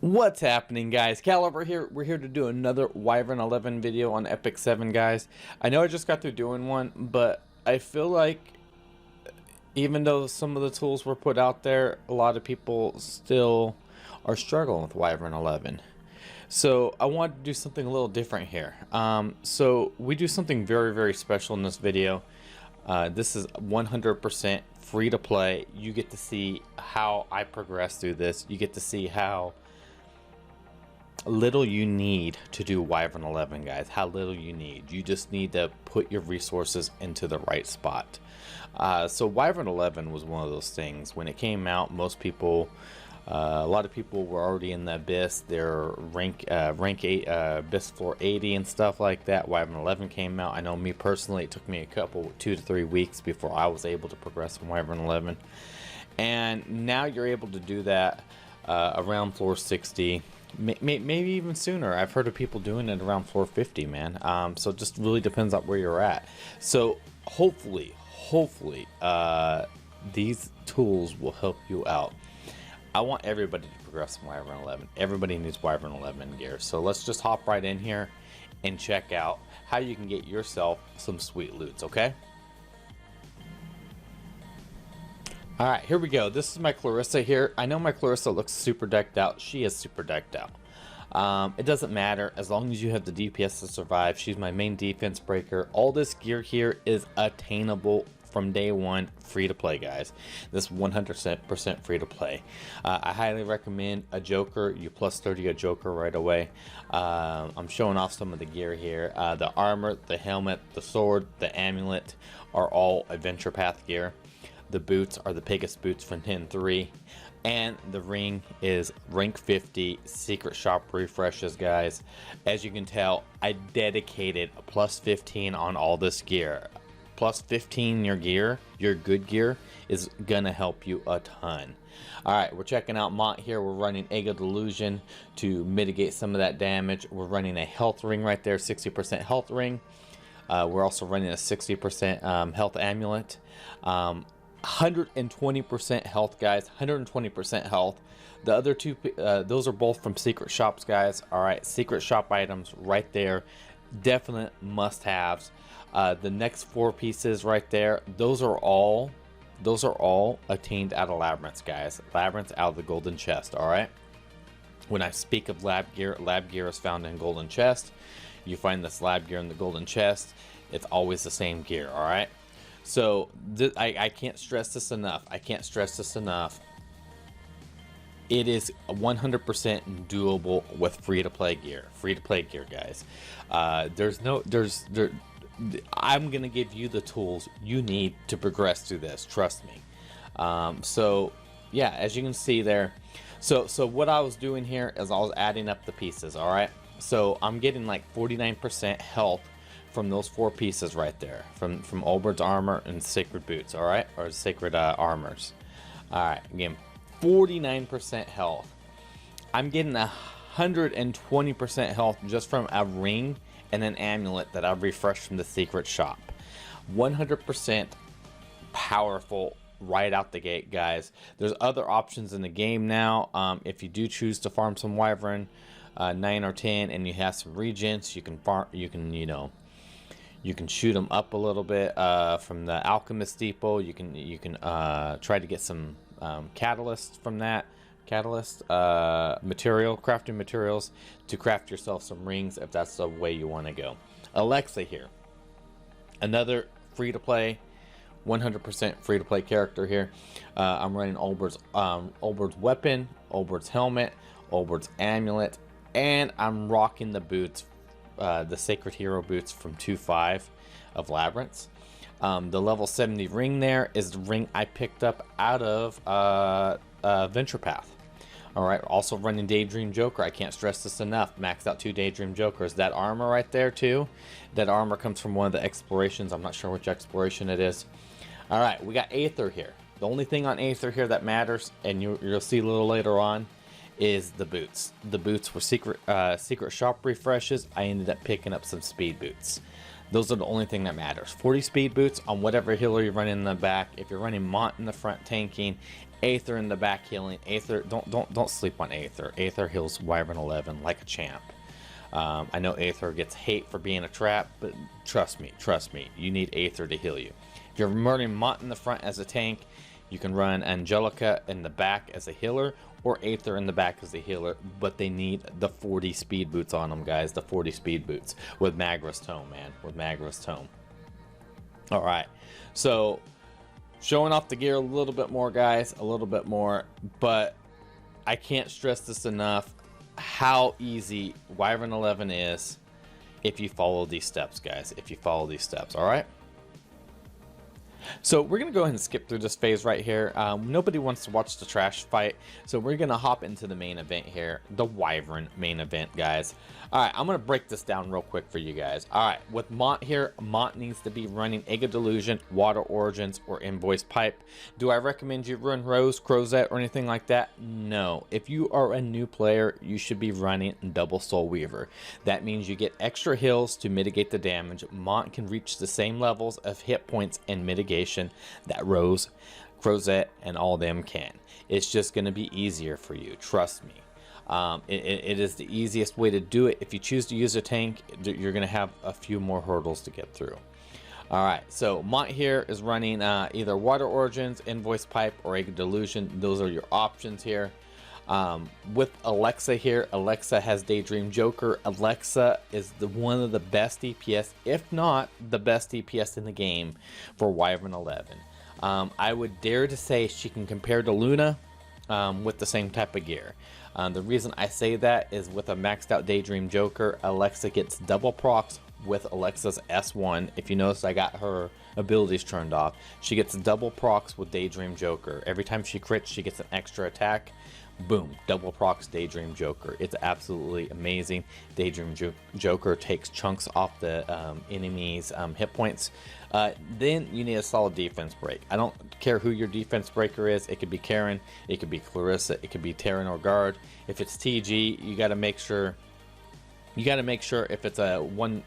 What's happening, guys? Cal over here. We're here to do another Wyvern 11 video on Epic 7, guys. I know I just got through doing one, but I feel like even though some of the tools were put out there, a lot of people still are struggling with Wyvern 11. So I wanted to do something a little different here. So we do something very, very special in this video. This is 100% free to play. You get to see how I progress through this. You get to see how little you need to do Wyvern 11, guys. How little you need. You just need to put your resources into the right spot. So Wyvern 11 was one of those things. When it came out, most people, a lot of people were already in the abyss. Their rank 8 abyss floor 80 and stuff like that. Wyvern 11 came out. I know me personally, it took me a couple 2 to 3 weeks before I was able to progress from Wyvern 11, and now you're able to do that around floor 60. Maybe even sooner. I've heard of people doing it around floor 50, man. So it just really depends on where you're at. So hopefully these tools will help you out. I want everybody to progress from Wyvern 11. Everybody needs Wyvern 11 gear. So let's just hop right in here and check out how you can get yourself some sweet loots, okay? Alright, here we go. This is my Clarissa here. I know my Clarissa looks super decked out. She is super decked out. It doesn't matter as long as you have the DPS to survive. She's my main defense breaker. All this gear here is attainable from day one, free to play, guys. This 100% free to play. I highly recommend a Joker. You plus 30 a Joker right away. I'm showing off some of the gear here. The armor, the helmet, the sword, the amulet are all adventure path gear. The boots are the biggest boots from 10.3, and the ring is rank 50 secret shop refreshes, guys. As you can tell, I dedicated a plus 15 on all this gear. Plus 15 your gear, your good gear, is gonna help you a ton. Alright, we're checking out Mont here. We're running Ego Delusion to mitigate some of that damage. We're running a health ring right there, 60% health ring. We're also running a 60% health amulet. 120% health, guys. 120% health. The other two, those are both from secret shops, guys. All right, secret shop items right there, definite must-haves. The next 4 pieces right there, those are all attained out of labyrinths, guys. Labyrinths out of the golden chest. All right, when I speak of lab gear is found in golden chest. You find this lab gear in the golden chest. It's always the same gear. All right. So I can't stress this enough. I can't stress this enough. It is 100% doable with free-to-play gear. Free-to-play gear, guys. I'm gonna give you the tools you need to progress through this. Trust me. So yeah, as you can see there. So what I was doing here is I was adding up the pieces. All right. So I'm getting like 49% health from those 4 pieces right there, from Olbert's armor and sacred boots, all right, or sacred armors. All right, again, 49% health. I'm getting 120% health just from a ring and an amulet that I've refreshed from the secret shop. 100% powerful right out the gate, guys. There's other options in the game now. If you do choose to farm some Wyvern 9 or 10 and you have some regents, you can farm, you can shoot them up a little bit from the alchemist depot. You can try to get some catalyst from that crafting materials to craft yourself some rings if that's the way you want to go. Alexa here, another free to play, 100% free to play character here. I'm running Olbert's weapon, Olbert's helmet, Olbert's amulet, and I'm rocking the boots. The Sacred Hero boots from 2.5 of Labyrinths. The level 70 ring there is the ring I picked up out of Venture Path. Alright, also running Daydream Joker. I can't stress this enough. Maxed out 2 Daydream Jokers. That armor right there too. That armor comes from one of the explorations. I'm not sure which exploration it is. Alright, we got Aither here. The only thing on Aither here that matters, and you'll see a little later on, is the boots. The boots were secret shop refreshes. I ended up picking up some speed boots. Those are the only thing that matters. 40 speed boots on whatever healer you're running in the back. If you're running Mont in the front tanking, Aither in the back healing. Aither, don't sleep on Aither. Aither heals Wyvern 11 like a champ. I know Aither gets hate for being a trap, but trust me, you need Aither to heal you. If you're running Mont in the front as a tank, you can run Angelica in the back as a healer, or Aither in the back as a healer, but they need the 40 speed boots on them, guys. The 40 speed boots with Magra's Tome, man. With Magra's Tome. All right, so showing off the gear a little bit more, guys, a little bit more, but I can't stress this enough how easy Wyvern 11 is if you follow these steps, guys. If you follow these steps, all right? So we're gonna go ahead and skip through this phase right here. Nobody wants to watch the trash fight, so we're gonna hop into the main event here, the Wyvern main event, guys. All right, I'm gonna break this down real quick for you guys. All right, with Mont here, Mont needs to be running Egg of Delusion, Water Origins, or Invoice Pipe. Do I recommend you run Rose, Crozet, or anything like that? No. If you are a new player, you should be running Double Soul Weaver. That means you get extra heals to mitigate the damage. Mont can reach the same levels of hit points and mitigation that Rose, Crozet, and all them can. It's just going to be easier for you, trust me. It is the easiest way to do it. If you choose to use a tank, you're going to have a few more hurdles to get through. All right, so Mont here is running either Water Origins, Invoice Pipe, or Egg of Delusion. Those are your options here. With Alexa here, Alexa has Daydream Joker. Alexa is one of the best DPS, if not the best DPS in the game for Wyvern 11. I would dare to say she can compare to Luna with the same type of gear. The reason I say that is with a maxed out Daydream Joker, Alexa gets double procs with Alexa's S1. If you notice, I got her abilities turned off. She gets double procs with Daydream Joker. Every time she crits, she gets an extra attack. Boom, double procs Daydream Joker. It's absolutely amazing. Daydream Joker takes chunks off the enemy's hit points. Then you need a solid defense break. I don't care who your defense breaker is. It could be Karen, it could be Clarissa, it could be Terran or Guard. If it's TG, you got to make sure. You got to make sure if it's a one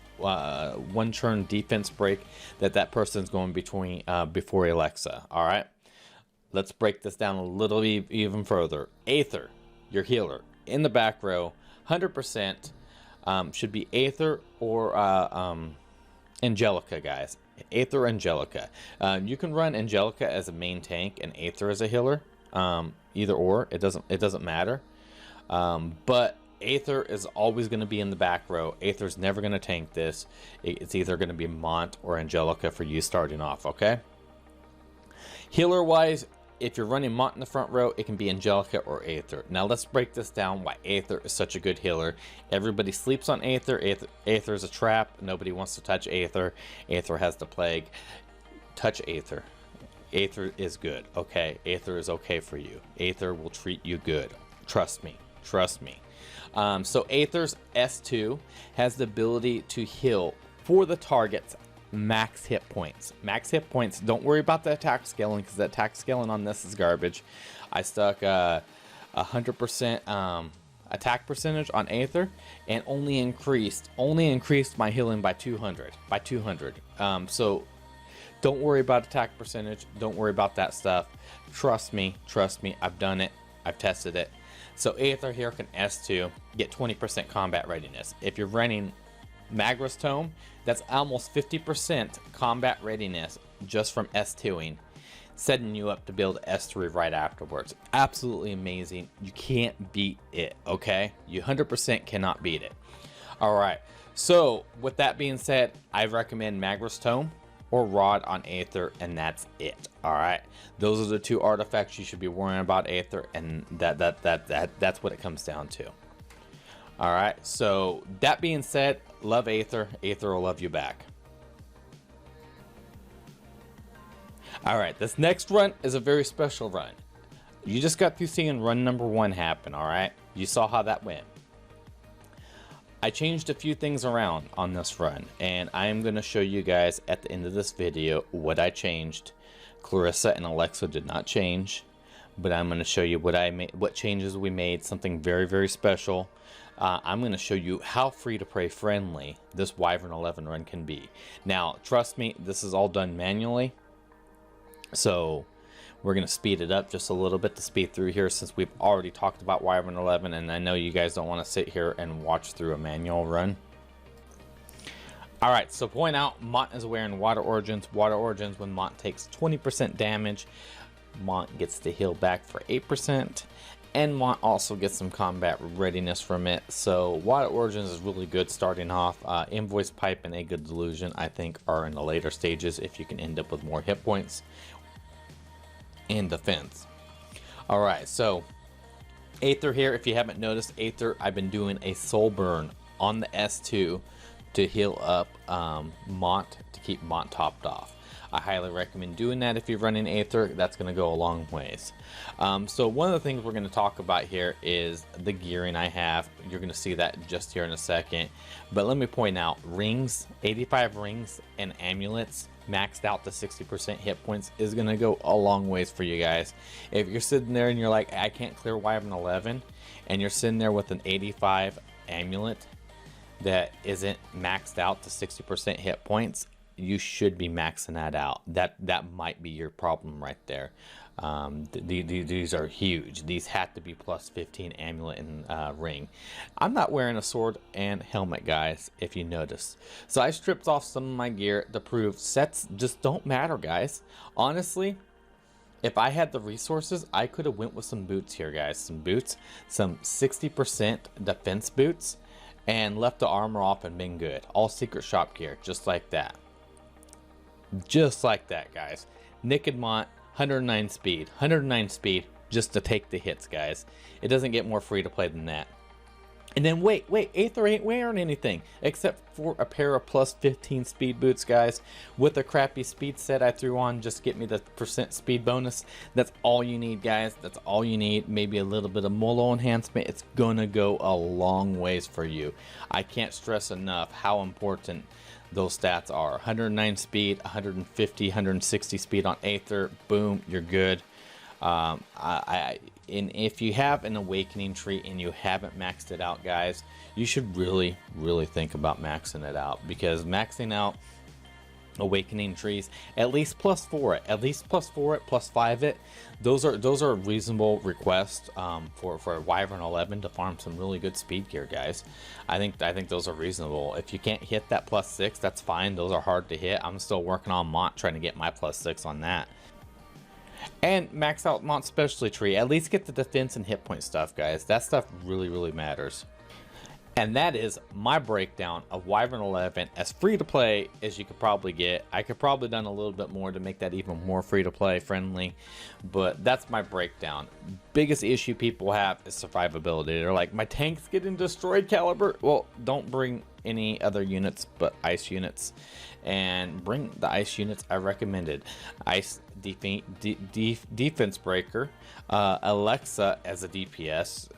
turn defense break that person's going between before Alexa. All right. Let's break this down a little even further. Aither, your healer, in the back row, 100% should be Aither or Angelica, guys. Aither, Angelica. You can run Angelica as a main tank and Aither as a healer. Either or, it doesn't matter. But Aither is always going to be in the back row. Aither's never going to tank this. It's either going to be Mont or Angelica for you starting off. Okay. Healer wise, if you're running Mont in the front row, it can be Angelica or Aither. Now let's break this down why Aither is such a good healer. Everybody sleeps on Aither. Aither is a trap. Nobody wants to touch Aither. Aither has the plague. Touch Aither. Aither is good, okay? Aither is okay for you. Aither will treat you good. Trust me. Trust me. So Aither's S2 has the ability to heal for the target's max hit points. Max hit points. Don't worry about the attack scaling because the attack scaling on this is garbage. I stuck 100% attack percentage on Aither and only increased my healing by 200. So don't worry about attack percentage. Don't worry about that stuff. Trust me. I've done it. I've tested it. So Aither here can S2 get 20% combat readiness. If you're running Magra's Tome, that's almost 50% combat readiness just from S2ing, setting you up to build S3 right afterwards. Absolutely amazing. You can't beat it, okay? You 100% cannot beat it. All right, so with that being said, I recommend Magra's Tome or Rod on Aither, and that's it. All right, those are the two artifacts you should be worrying about Aither, and that's what it comes down to. All right, so that being said, love Aither. Aither will love you back. All right, this next run is a very special run. You just got through seeing run number 1 happen, all right? You saw how that went. I changed a few things around on this run, and I am going to show you guys at the end of this video what I changed. Clarissa and Alexa did not change, but I'm going to show you what changes we made, something very, very special. I'm going to show you how free-to-play friendly this Wyvern 11 run can be. Now, trust me, this is all done manually. So We're going to speed it up just a little bit to speed through here since we've already talked about Wyvern 11, and I know you guys don't want to sit here and watch through a manual run. Alright, so point out, Mont is wearing Water Origins. Water Origins, when Mont takes 20% damage, Mont gets to heal back for 8%, and Mont also gets some combat readiness from it. So Water Origins is really good starting off. Invoice Pipe and A Good Delusion, I think, are in the later stages if you can end up with more hit points and defense. Alright, so Aither here, if you haven't noticed, Aither, I've been doing a soul burn on the S2 to heal up Mont, to keep Mont topped off. I highly recommend doing that if you're running Aither. That's going to go a long ways. So one of the things we're going to talk about here is the gearing I have. You're going to see that just here in a second. But let me point out, rings, 85 rings and amulets maxed out to 60% hit points is going to go a long ways for you guys. If you're sitting there and you're like, I can't clear Wyvern 11, and you're sitting there with an 85 amulet that isn't maxed out to 60% hit points, you should be maxing that out. That might be your problem right there. These are huge. These have to be plus 15 amulet and ring. I'm not wearing a sword and helmet, guys, if you notice. So I stripped off some of my gear to prove sets just don't matter, guys. Honestly, if I had the resources, I could have went with some boots here, guys. Some boots, some 60% defense boots, and left the armor off and been good. All secret shop gear, just like that. Just like that, guys. Naked Mont, 109 speed just to take the hits, guys. It doesn't get more free to play than that. And then wait, Aither ain't wearing anything except for a pair of plus 15 speed boots, guys, with a crappy speed set I threw on just get me the % speed bonus. That's all you need, guys. That's all you need. Maybe a little bit of Molo enhancement. It's gonna go a long ways for you. I can't stress enough how important those stats are. 109 speed, 150, 160 speed on Aither. Boom, you're good. And if you have an awakening tree and you haven't maxed it out, guys, you should really think about maxing it out, because maxing out awakening trees, at least +4 it, +5 it, those are reasonable requests for Wyvern 11 to farm some really good speed gear, guys. I think those are reasonable. If you can't hit that +6, that's fine. Those are hard to hit. I'm still working on Mont, trying to get my +6 on that. And max out Mont specialty tree. At least get the defense and hit point stuff, guys. That stuff really matters. And that is my breakdown of Wyvern 11, as free to play as you could probably get. I could probably done a little bit more to make that even more free to play friendly, but that's my breakdown. Biggest issue people have is survivability. They're like, my tank's getting destroyed, Caliber. Well, don't bring any other units but ice units, and bring the ice units I recommended. Ice defense breaker, Alexa as a DPS,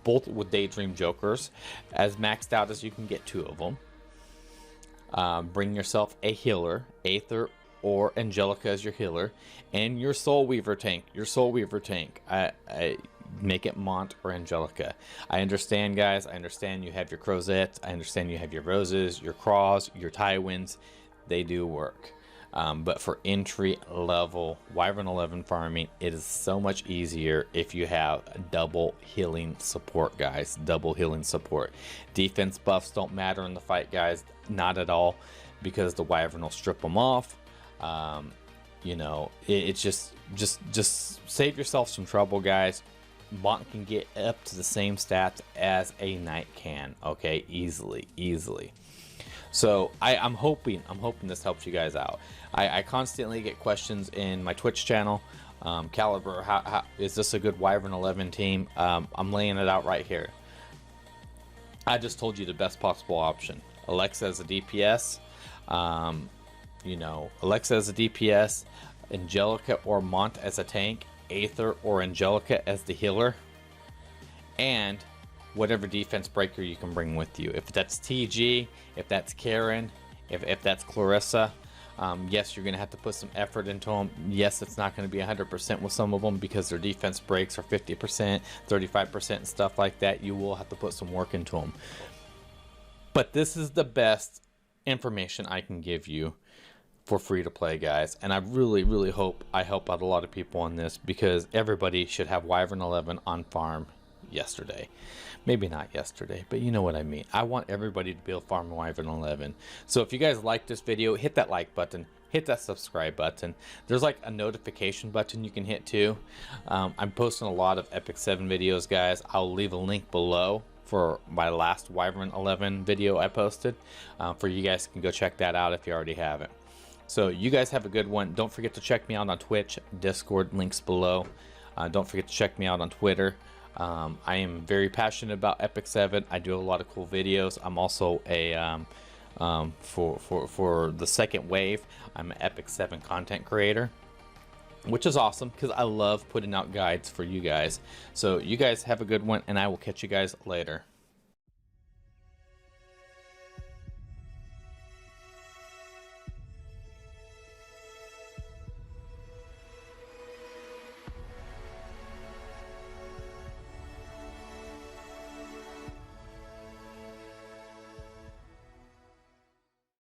both with Daydream Jokers, as maxed out as you can get 2 of them. Bring yourself a healer, Aither or Angelica as your healer, and your Soul Weaver tank. I make it Mont or Angelica. I understand, guys. I understand you have your Crozettes. I understand you have your Roses, your Craws, your Tywins. They do work. But for entry level Wyvern 11 farming, it is so much easier if you have double healing support, guys. Double healing support. Defense buffs don't matter in the fight, guys. Not at all, because the Wyvern will strip them off. You know, it's just save yourself some trouble, guys. Mont can get up to the same stats as a Knight can, okay, easily. So I'm hoping this helps you guys out. I constantly get questions in my Twitch channel. Caliber, how is this a good Wyvern 11 team? I'm laying it out right here. I just told you the best possible option. Alexa as a DPS, you know, Alexa as a DPS, Angelica or Mont as a tank, Aither or Angelica as the healer, and whatever defense breaker you can bring with you. If that's TG, if that's Karen, if that's Clarissa, yes, you're going to have to put some effort into them. Yes, it's not going to be 100% with some of them because their defense breaks are 50%, 35% and stuff like that. You will have to put some work into them. But this is the best information I can give you for free to play, guys. And I really hope I help out a lot of people on this, because everybody should have Wyvern 11 on farm yesterday. Maybe not yesterday, but you know what I mean. I want everybody to be able to farm Wyvern 11. So if you guys like this video, hit that like button, hit that subscribe button. There's like a notification button you can hit too. I'm posting a lot of Epic 7 videos, guys. I'll leave a link below for my last Wyvern 11 video I posted, for you guys can go check that out if you already haven't. So you guys have a good one. Don't forget to check me out on Twitch, Discord, links below. Don't forget to check me out on Twitter. I am very passionate about Epic 7. I do a lot of cool videos. I'm also a for the second wave, I'm an Epic 7 content creator, which is awesome because I love putting out guides for you guys. So you guys have a good one, and I will catch you guys later.